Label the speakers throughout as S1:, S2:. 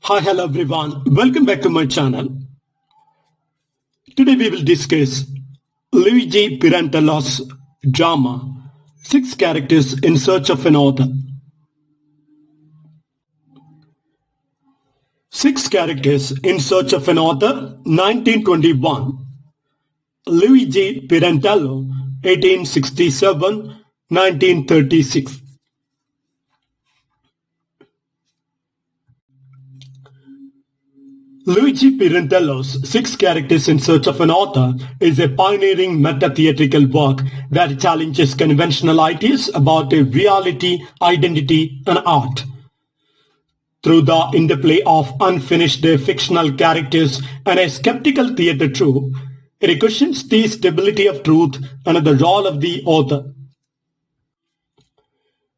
S1: Hi, hello everyone. Welcome back to my channel. Today we will discuss Luigi Pirandello's drama, Six Characters in Search of an Author. Six Characters in Search of an Author, 1921. Luigi Pirandello, 1867-1936. Luigi Pirandello's Six Characters in Search of an Author is a pioneering meta-theatrical work that challenges conventional ideas about reality, identity, and art. Through the interplay of unfinished fictional characters and a skeptical theatre troupe, it questions the stability of truth and the role of the author.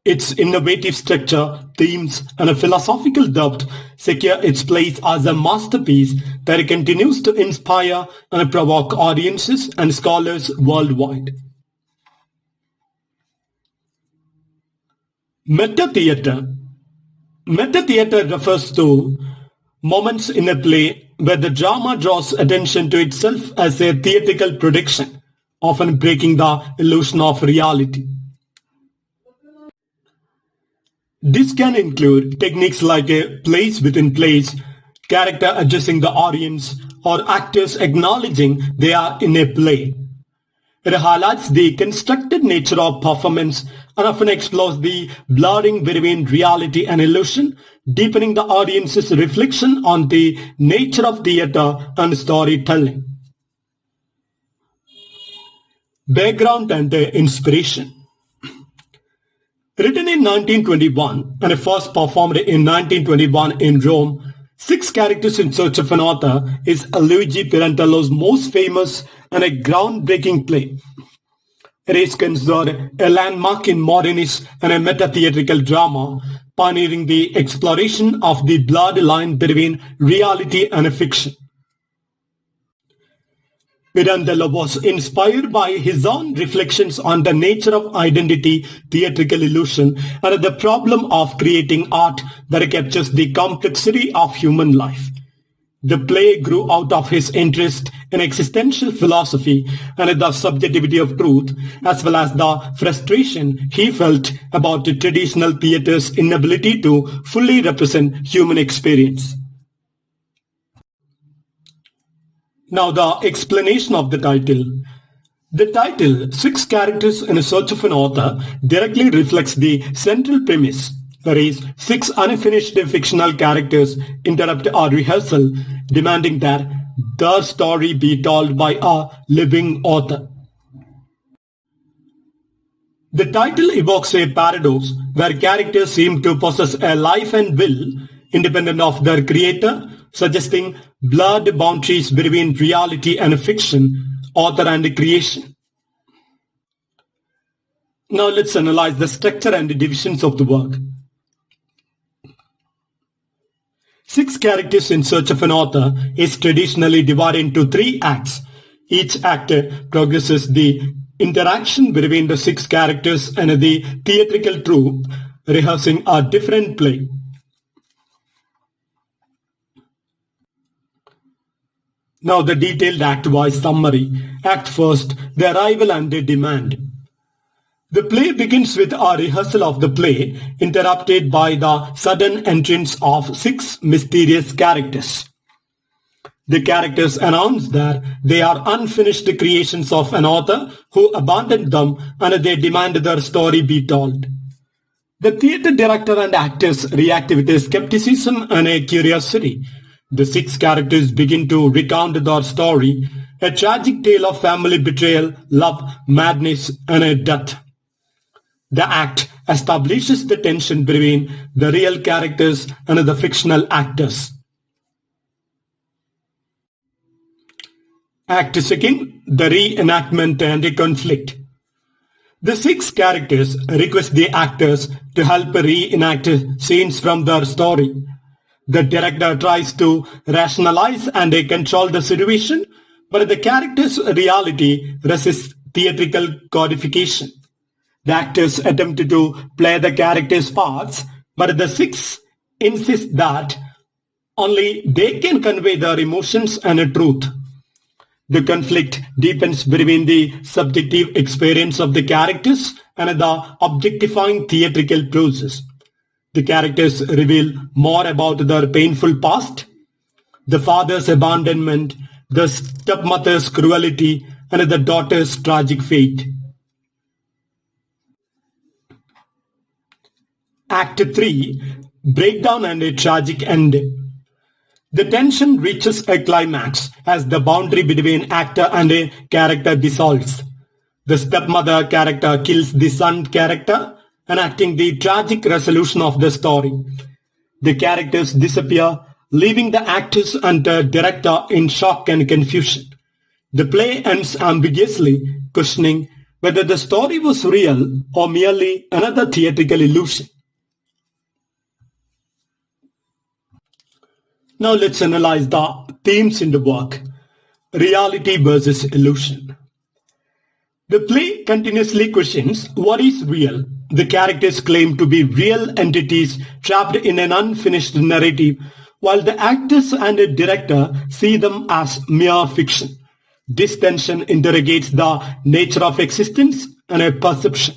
S1: Its innovative structure, themes, and a philosophical depth secure its place as a masterpiece that continues to inspire and provoke audiences and scholars worldwide. Meta-theatre. Meta-theatre refers to moments in a play where the drama draws attention to itself as a theatrical production, often breaking the illusion of reality. This can include techniques like a place within place, character addressing the audience, or actors acknowledging they are in a play. It highlights the constructed nature of performance and often explores the blurring between reality and illusion, deepening the audience's reflection on the nature of theatre and storytelling. Background and inspiration. Written in 1921 and first performed in 1921 in Rome, Six Characters in Search of an Author is Luigi Pirandello's most famous and a groundbreaking play. It is considered a landmark in modernist and a meta-theatrical drama, pioneering the exploration of the blurred line between reality and fiction. Pirandello was inspired by his own reflections on the nature of identity, theatrical illusion, and the problem of creating art that captures the complexity of human life. The play grew out of his interest in existential philosophy and the subjectivity of truth, as well as the frustration he felt about the traditional theatre's inability to fully represent human experience. Now the explanation of the title. The title, Six Characters in Search of an Author, directly reflects the central premise, that is, six unfinished fictional characters interrupt our rehearsal, demanding that their story be told by a living author. The title evokes a paradox where characters seem to possess a life and will, independent of their creator, suggesting blurred boundaries between reality and fiction, author and creation. Now let's analyze the structure and the divisions of the work. Six Characters in Search of an Author is traditionally divided into three acts. Each act progresses the interaction between the six characters and the theatrical troupe, rehearsing a different play. Now the detailed act-wise summary. Act first, the arrival and the demand. The play begins with a rehearsal of the play, interrupted by the sudden entrance of six mysterious characters. The characters announce that they are unfinished creations of an author who abandoned them and they demand their story be told. The theatre director and actors react with skepticism and a curiosity. The six characters begin to recount their story, a tragic tale of family betrayal, love, madness, and death. The act establishes the tension between the real characters and the fictional actors. Act second, the reenactment and the conflict. The six characters request the actors to help reenact scenes from their story. The director tries to rationalize and control the situation, but the character's reality resists theatrical codification. The actors attempt to play the characters' parts, but the six insist that Only they can convey their emotions and a truth. The conflict deepens between the subjective experience of the characters and the objectifying theatrical process. The characters reveal more about their painful past, the father's abandonment, the stepmother's cruelty, and the daughter's tragic fate. Act 3, Breakdown and a Tragic Ending. The tension reaches a climax as the boundary between actor and a character dissolves. The stepmother character kills the son character, enacting the tragic resolution of the story. The characters disappear, leaving the actors and the director in shock and confusion. The play ends ambiguously, questioning whether the story was real or merely another theatrical illusion. Now let's analyze the themes in the work. Reality versus illusion. The play continuously questions what is real. The characters claim to be real entities trapped in an unfinished narrative, while the actors and the director see them as mere fiction. This tension interrogates the nature of existence and a perception.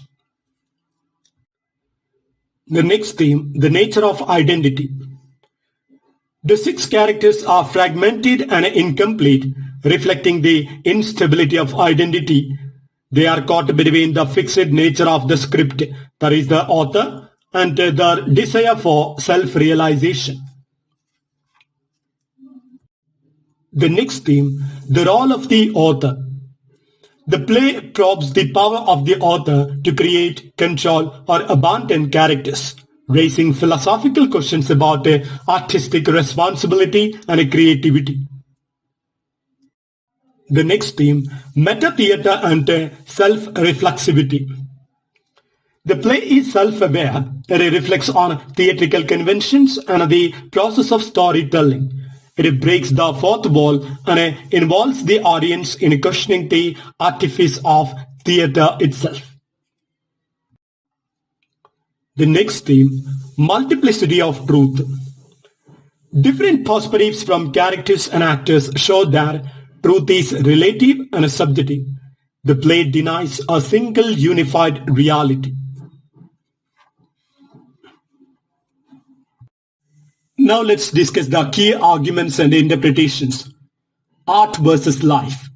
S1: The next theme, the nature of identity. The 6 characters are fragmented and incomplete, reflecting the instability of identity. They are caught between the fixed nature of the script, that is the author, and their desire for self-realization. The next theme, the role of the author. The play probes the power of the author to create, control, or abandon characters, raising philosophical questions about artistic responsibility and creativity. The next theme, meta-theatre and self-reflexivity. The play is self-aware. It reflects on theatrical conventions and the process of storytelling. It breaks the fourth wall and involves the audience in questioning the artifice of theatre itself. The next theme, multiplicity of truth. Different perspectives from characters and actors show that truth is relative and subjective. The play denies a single unified reality. Now let's discuss the key arguments and interpretations. Art versus life.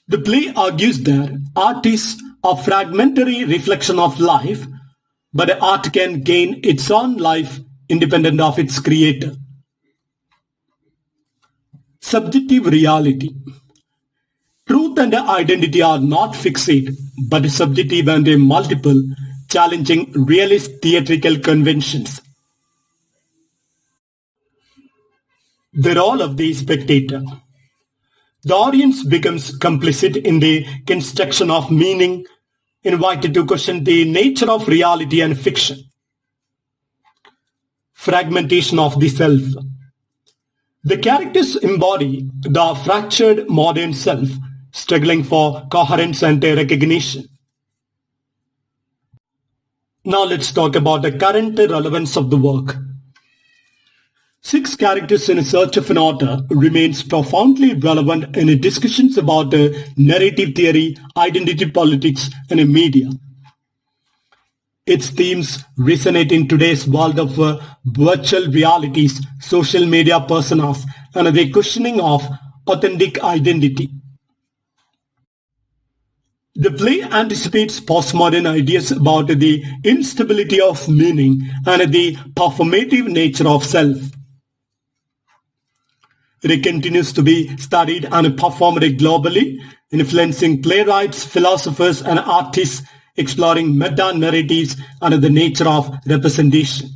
S1: The play argues that art is a fragmentary reflection of life, but art can gain its own life independent of its creator. Subjective reality. Truth and identity are not fixed, but subjective and multiple, challenging realist theatrical conventions. The role of the spectator. The audience becomes complicit in the construction of meaning, invited to question the nature of reality and fiction. Fragmentation of the self. The characters embody the fractured modern self, struggling for coherence and recognition. Now let's talk about the current relevance of the work. 6 characters in search of an author remains profoundly relevant in discussions about narrative theory, identity politics, and media. Its themes resonate in today's world of virtual realities, social media personas, and the questioning of authentic identity. The play anticipates postmodern ideas about the instability of meaning and the performative nature of self. It continues to be studied and performed globally, influencing playwrights, philosophers, and artists, exploring meta-narratives and the nature of representation.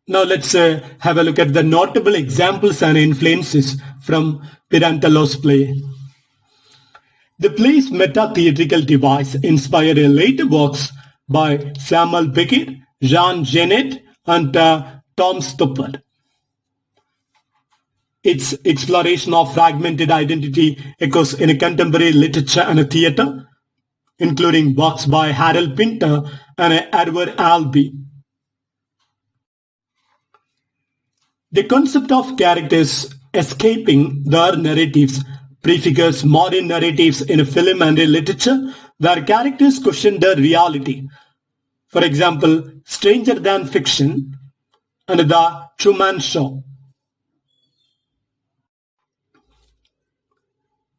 S1: Now let's have a look at the notable examples and influences from Pirandello's play. The play's meta-theatrical device inspired later works by Samuel Beckett, Jean Genet, and Tom Stoppard. Its exploration of fragmented identity echoes in contemporary literature and theatre, including works by Harold Pinter and Edward Albee. The concept of characters escaping their narratives prefigures modern narratives in film and literature where characters question their reality. For example, Stranger Than Fiction and The Truman Show.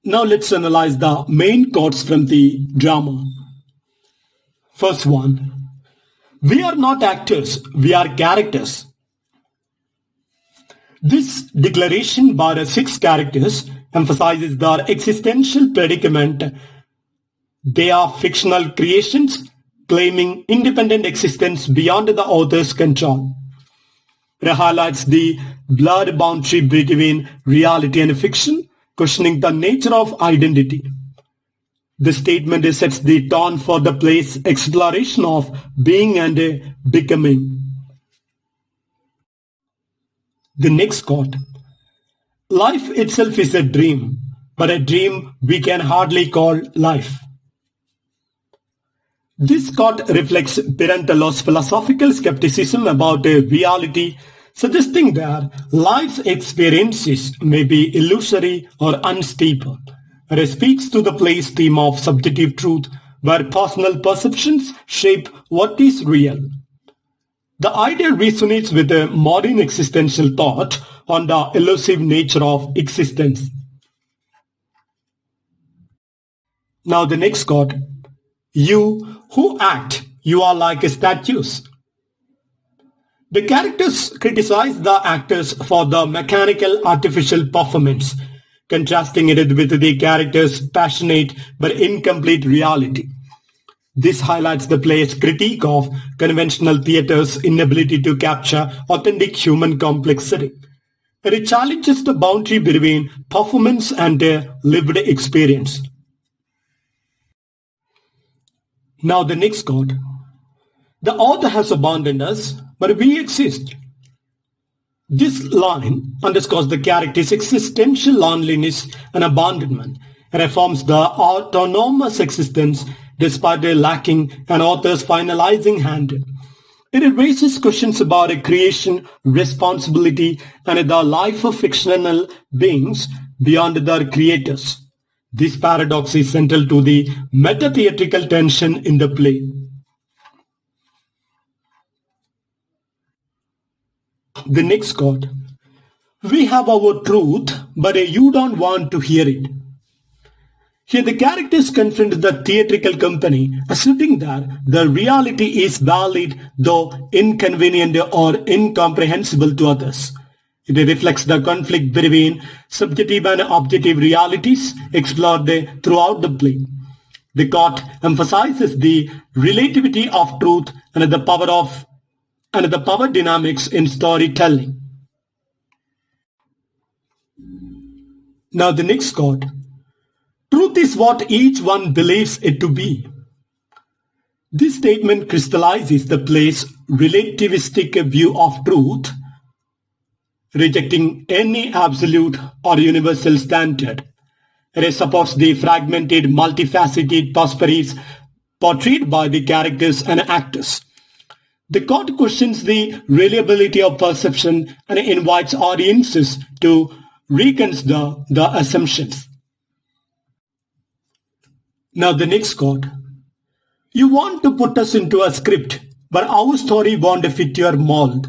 S1: Now let's analyze the main quotes from the drama. First one. We are not actors, we are characters. This declaration by the six characters emphasizes their existential predicament. They are fictional creations claiming independent existence beyond the author's control. It highlights the blurred boundary between reality and fiction, questioning the nature of identity. The statement sets the tone for the play's exploration of being and becoming. The next quote. Life itself is a dream, but a dream we can hardly call life. This quote reflects Pirandello's philosophical skepticism about reality, suggesting that life's experiences may be illusory or unstable. It speaks to the play's theme of subjective truth, where personal perceptions shape what is real. The idea resonates with a modern existential thought on the elusive nature of existence. Now the next quote. You who act, you are like statues. The characters criticize the actors for the mechanical artificial performance, contrasting it with the characters' passionate but incomplete reality. This highlights the play's critique of conventional theatre's inability to capture authentic human complexity. It challenges the boundary between performance and lived experience. Now the next quote. The author has abandoned us, but we exist. This line underscores the character's existential loneliness and abandonment and affirms the autonomous existence despite their lacking an author's finalizing hand. It raises questions about a creation, responsibility, and the life of fictional beings beyond their creators. This paradox is central to the meta-theatrical tension in the play. The next quote. We have our truth, but you don't want to hear it. Here the characters confront the theatrical company, asserting that the reality is valid though inconvenient or incomprehensible to others. It reflects the conflict between subjective and objective realities explored throughout the play. The quote emphasizes the relativity of truth and the power dynamics in storytelling. Now the next quote. Truth is what each one believes it to be. This statement crystallizes the play's relativistic view of truth, rejecting any absolute or universal standard. It supports the fragmented, multifaceted perspectives portrayed by the characters and actors. The quote questions the reliability of perception and invites audiences to reconsider the assumptions. Now the next quote. You want to put us into a script, but our story won't fit your mold.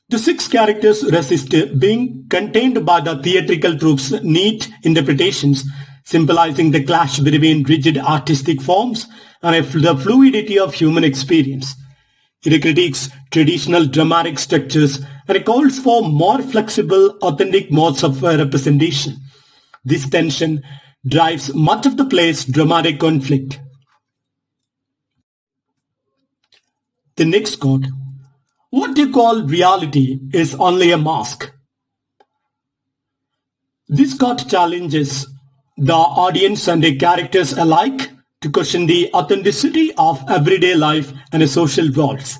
S1: The six characters resist being contained by the theatrical troupe's neat interpretations, symbolizing the clash between rigid artistic forms and the fluidity of human experience. It critiques traditional dramatic structures and calls for more flexible, authentic modes of representation. This tension drives much of the play's dramatic conflict. The next quote. What you call reality is only a mask. This quote challenges the audience and the characters alike to question the authenticity of everyday life and social roles.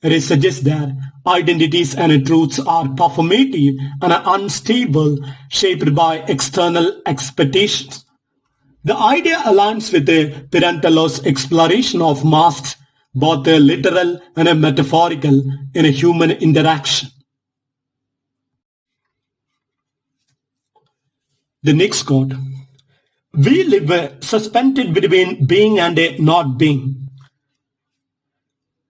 S1: It suggests that identities and truths are performative and unstable, shaped by external expectations. The idea aligns with Pirandello's exploration of masks, both a literal and a metaphorical in a human interaction. The next quote. We live suspended between being and a not being.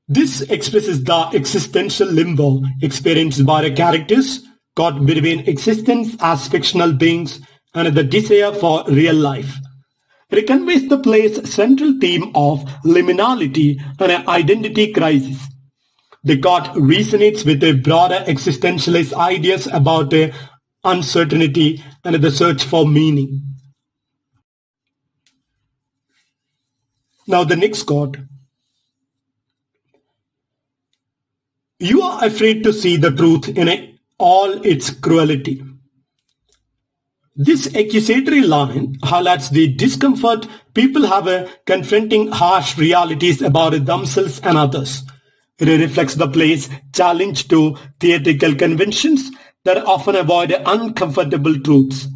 S1: This expresses the existential limbo experienced by the characters caught between existence as fictional beings and the desire for real life. It conveys the play's central theme of liminality and an identity crisis. The quote resonates with the broader existentialist ideas about uncertainty and the search for meaning. Now the next quote. You are afraid to see the truth in all its cruelty. This accusatory line highlights the discomfort people have confronting harsh realities about themselves and others. It reflects the play's challenge to theatrical conventions that often avoid uncomfortable truths.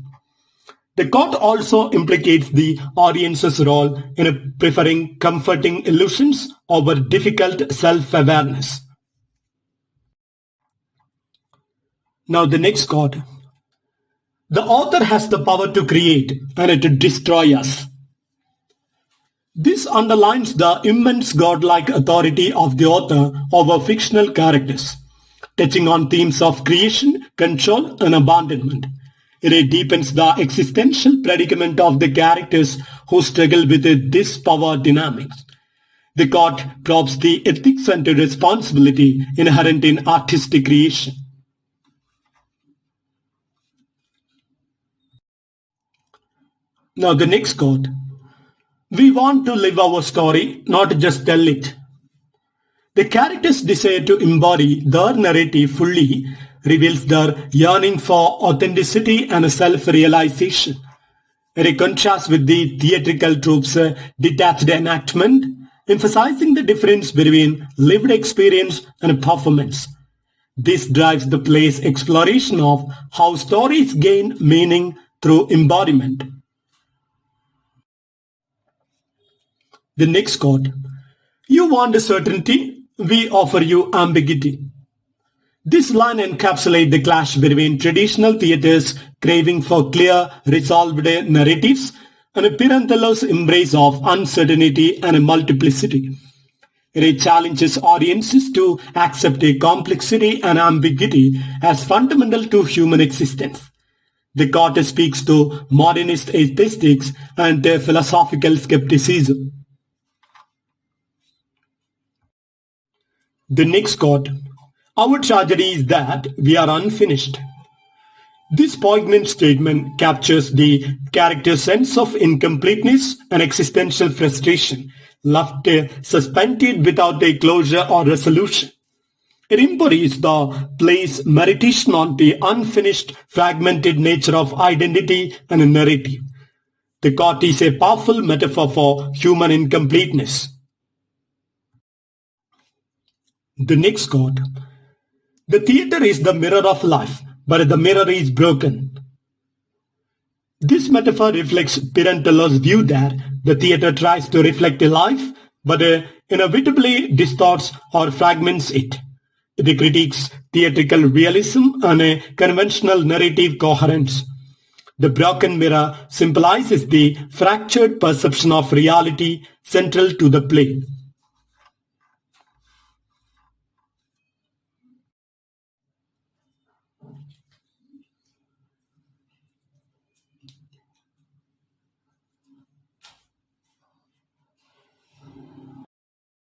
S1: The quote also implicates the audience's role in preferring comforting illusions over difficult self-awareness. Now the next quote. The author has the power to create and to destroy us. This underlines the immense godlike authority of the author over fictional characters, touching on themes of creation, control, and abandonment. It deepens the existential predicament of the characters who struggle with this power dynamics. The quote probes the ethics and responsibility inherent in artistic creation. Now the next quote. We want to live our story, not just tell it. The characters' desire to embody their narrative fully reveals their yearning for authenticity and self-realization. It contrasts with the theatrical trope's detached enactment, emphasizing the difference between lived experience and performance. This drives the play's exploration of how stories gain meaning through embodiment. The next quote. You want certainty, we offer you ambiguity. This line encapsulates the clash between traditional theatre's craving for clear, resolved narratives and Pirandello's embrace of uncertainty and multiplicity. It challenges audiences to accept a complexity and ambiguity as fundamental to human existence. The quote speaks to modernist aesthetics and their philosophical skepticism. The next quote. Our tragedy is that we are unfinished. This poignant statement captures the character's sense of incompleteness and existential frustration, left suspended without a closure or resolution. It embodies the play's meditation on the unfinished, fragmented nature of identity and narrative. The quote is a powerful metaphor for human incompleteness. The next quote. The theatre is the mirror of life, but the mirror is broken. This metaphor reflects Pirandello's view that the theatre tries to reflect a life, but inevitably distorts or fragments it. It critiques theatrical realism and a conventional narrative coherence. The broken mirror symbolizes the fractured perception of reality central to the play.